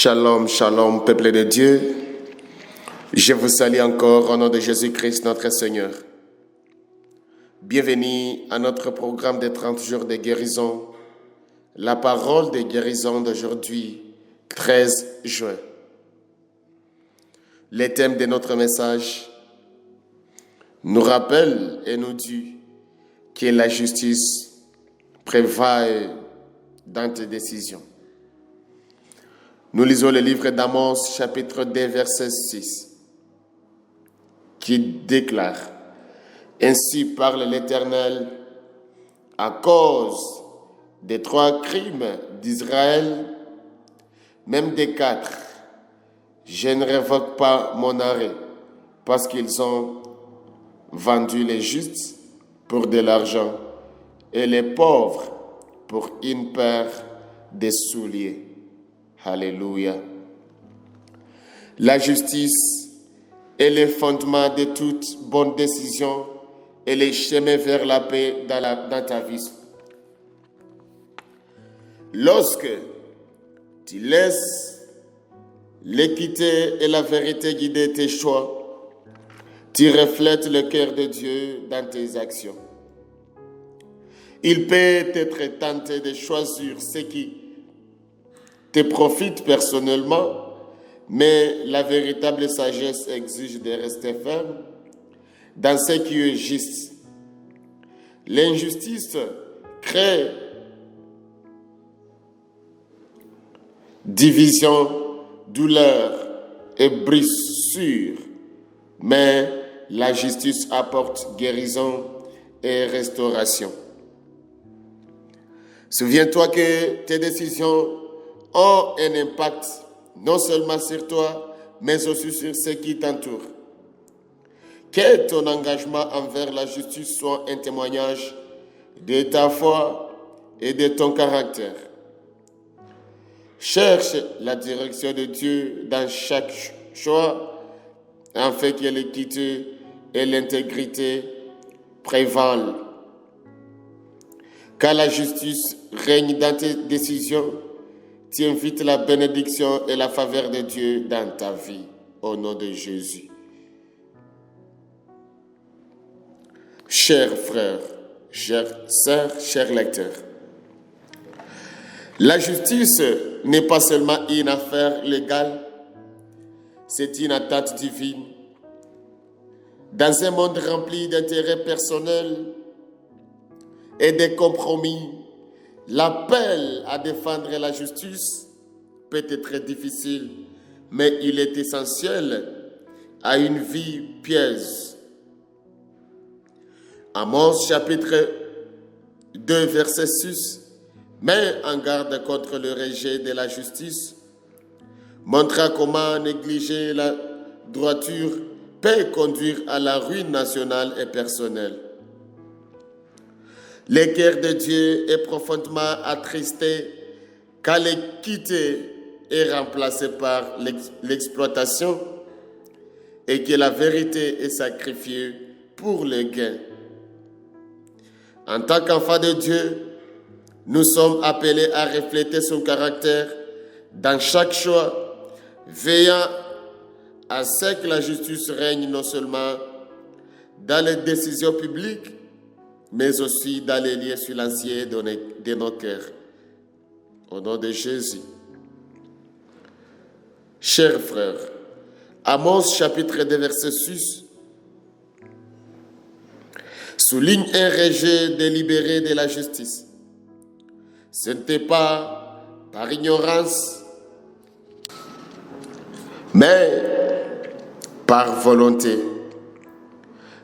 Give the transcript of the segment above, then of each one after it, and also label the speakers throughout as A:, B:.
A: Shalom, shalom, peuple de Dieu. Je vous salue encore au nom de Jésus-Christ, notre Seigneur. Bienvenue à notre programme des 30 jours de guérison. La parole de guérison d'aujourd'hui, 13 juin. Le thème de notre message nous rappelle et nous dit que la justice prévaille dans tes décisions. Nous lisons le livre d'Amos, chapitre 2, verset 6, qui déclare « Ainsi parle l'Éternel, à cause des 3 crimes d'Israël, même des 4, je ne révoque pas mon arrêt, parce qu'ils ont vendu les justes pour de l'argent et les pauvres pour une paire de souliers. » Alléluia. La justice est le fondement de toute bonne décision et le chemin vers la paix dans ta vie. Lorsque tu laisses l'équité et la vérité guider tes choix, tu reflètes le cœur de Dieu dans tes actions. Il peut être tenté de choisir ce qui te profite personnellement, mais la véritable sagesse exige de rester ferme dans ce qui est juste. L'injustice crée division, douleur et brisure, mais la justice apporte guérison et restauration. Souviens-toi que tes décisions ont un impact non seulement sur toi, mais aussi sur ceux qui t'entourent. Que ton engagement envers la justice soit un témoignage de ta foi et de ton caractère. Cherche la direction de Dieu dans chaque choix, afin que l'équité et l'intégrité prévalent. Quand la justice règne dans tes décisions, tu invites la bénédiction et la faveur de Dieu dans ta vie, au nom de Jésus. Chers frères, chères sœurs, chers lecteurs, la justice n'est pas seulement une affaire légale, c'est une attente divine. Dans un monde rempli d'intérêts personnels et de compromis, l'appel à défendre la justice peut être difficile, mais il est essentiel à une vie pieuse. Amos chapitre 2 verset 6 met en garde contre le rejet de la justice, montrant comment négliger la droiture peut conduire à la ruine nationale et personnelle. Le cœur de Dieu est profondément attristé quand l'équité est remplacée par l'exploitation et que la vérité est sacrifiée pour le gain. En tant qu'enfants de Dieu, nous sommes appelés à refléter son caractère dans chaque choix, veillant à ce que la justice règne non seulement dans les décisions publiques, mais aussi dans les liens silencieux de nos cœurs. Au nom de Jésus. Chers frères, Amos chapitre 2 verset 6 souligne un rejet délibéré de la justice. Ce n'était pas par ignorance, mais par volonté.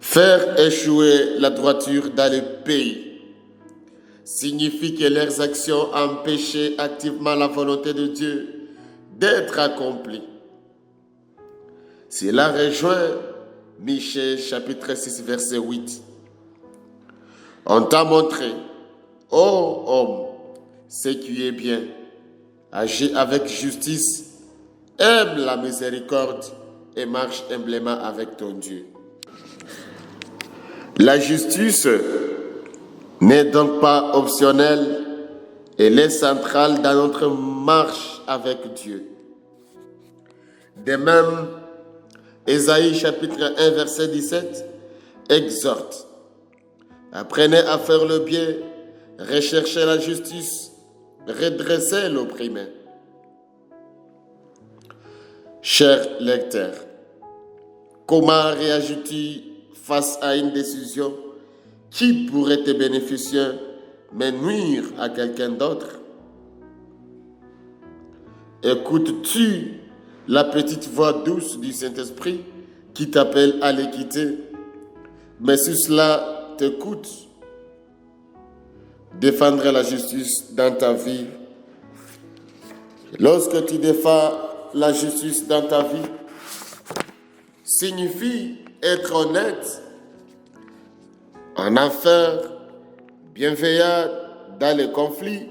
A: Faire échouer la droiture dans le pays signifie que leurs actions empêchaient activement la volonté de Dieu d'être accomplie. Cela rejoint Michée chapitre 6 verset 8. On t'a montré, ô homme, ce qui est bien. Agis avec justice, aime la miséricorde et marche humblement avec ton Dieu. La justice n'est donc pas optionnelle, elle est centrale dans notre marche avec Dieu. De même, Ésaïe chapitre 1 verset 17 exhorte. Apprenez à faire le bien, recherchez la justice, redressez l'opprimé. Cher lecteur, comment réagis-tu face à une décision qui pourrait te bénéficier mais nuire à quelqu'un d'autre? Écoutes-tu la petite voix douce du Saint-Esprit qui t'appelle à l'équité, mais si cela te coûte défendre la justice dans ta vie? Lorsque tu défends la justice dans ta vie, signifie être honnête en affaires, bienveillant dans les conflits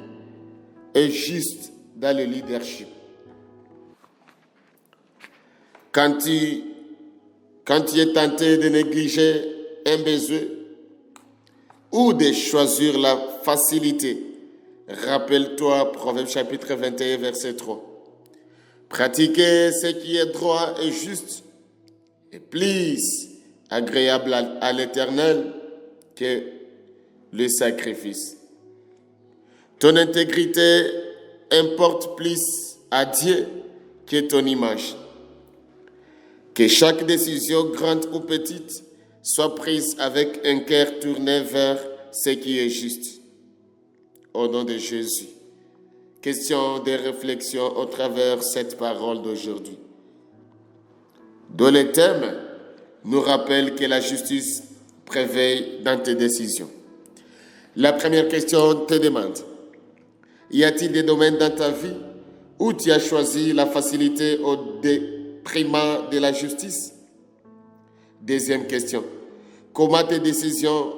A: et juste dans le leadership. Quand tu es tenté de négliger un besoin ou de choisir la facilité, rappelle-toi Proverbe chapitre 21 verset 3. Pratiquer ce qui est droit et juste et plus agréable à l'Éternel que le sacrifice. Ton intégrité importe plus à Dieu que ton image. Que chaque décision, grande ou petite, soit prise avec un cœur tourné vers ce qui est juste. Au nom de Jésus. Question de réflexion au travers de cette parole d'aujourd'hui. Dont le thème nous rappelle que la justice prévaille dans tes décisions. La première question te demande, y a-t-il des domaines dans ta vie où tu as choisi la facilité au détriment de la justice? Deuxième question, comment tes décisions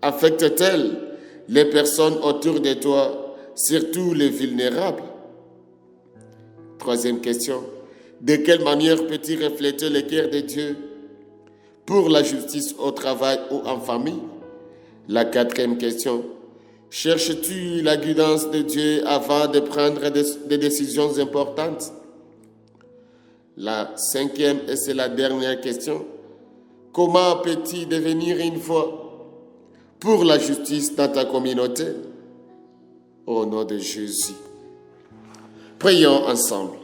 A: affectent-elles les personnes autour de toi, surtout les vulnérables? Troisième question, de quelle manière peux-tu refléter le cœur de Dieu pour la justice au travail ou en famille? La quatrième question, cherches-tu la guidance de Dieu avant de prendre des décisions importantes? La cinquième, et c'est la dernière question, comment peux-tu devenir une voix pour la justice dans ta communauté? Au nom de Jésus. Prions ensemble.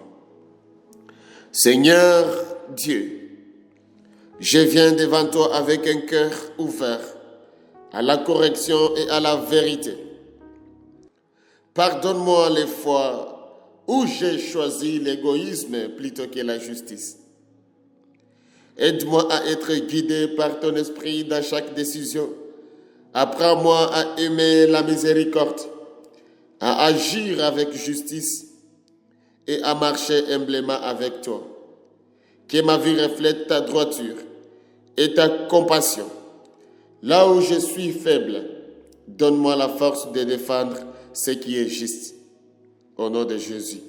A: Seigneur Dieu, je viens devant toi avec un cœur ouvert à la correction et à la vérité. Pardonne-moi les fois où j'ai choisi l'égoïsme plutôt que la justice. Aide-moi à être guidé par ton esprit dans chaque décision. Apprends-moi à aimer la miséricorde, à agir avec justice et à marcher humblement avec toi. Que ma vie reflète ta droiture et ta compassion. Là où je suis faible, donne-moi la force de défendre ce qui est juste. Au nom de Jésus.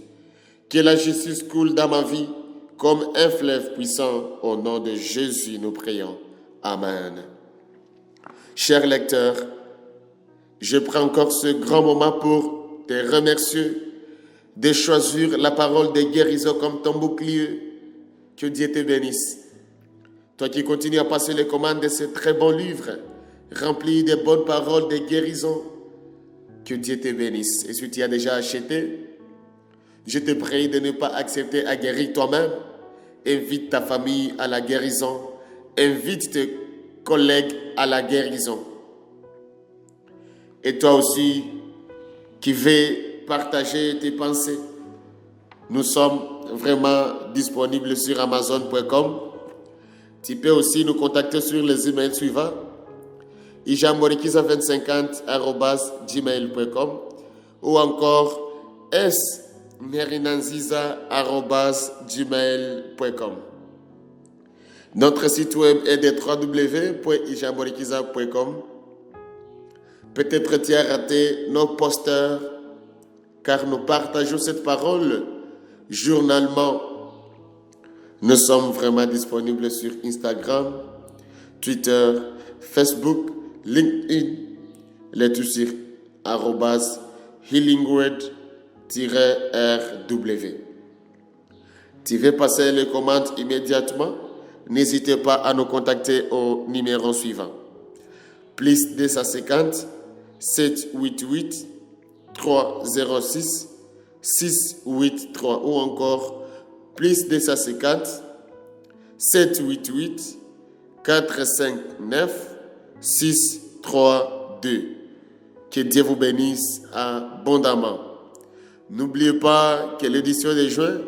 A: Que la justice coule dans ma vie comme un fleuve puissant. Au nom de Jésus, nous prions. Amen. Chers lecteurs, je prends encore ce grand moment pour te remercier de choisir la parole de guérison comme ton bouclier. Que Dieu te bénisse. Toi qui continues à passer les commandes de ce très bon livre, rempli de bonnes paroles de guérison, que Dieu te bénisse. Et si tu as déjà acheté, je te prie de ne pas accepter à guérir toi-même. Invite ta famille à la guérison. Invite tes collègues à la guérison. Et toi aussi, qui veux partager tes pensées, nous sommes vraiment disponibles sur Amazon.com. Tu peux aussi nous contacter sur les emails suivants: ijamorikiza2050@gmail.com ou encore smerinanziza@gmail.com. Notre site web est de www.ijamorikiza.com. Peut-être tu as raté nos posters, car nous partageons cette parole journalement. Nous sommes vraiment disponibles sur Instagram, Twitter, Facebook, LinkedIn, les tout sur @healingword-rw. Tu veux passer les commandes immédiatement? N'hésitez pas à nous contacter au numéro suivant. Plus 250 788 306 683 ou encore plus 250 788 459 632. Que Dieu vous bénisse abondamment. N'oubliez pas que l'édition de juin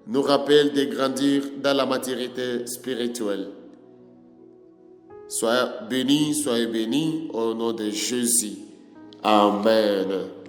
A: nous rappelle de grandir dans la maturité spirituelle. Soyez bénis au nom de Jésus. Amen.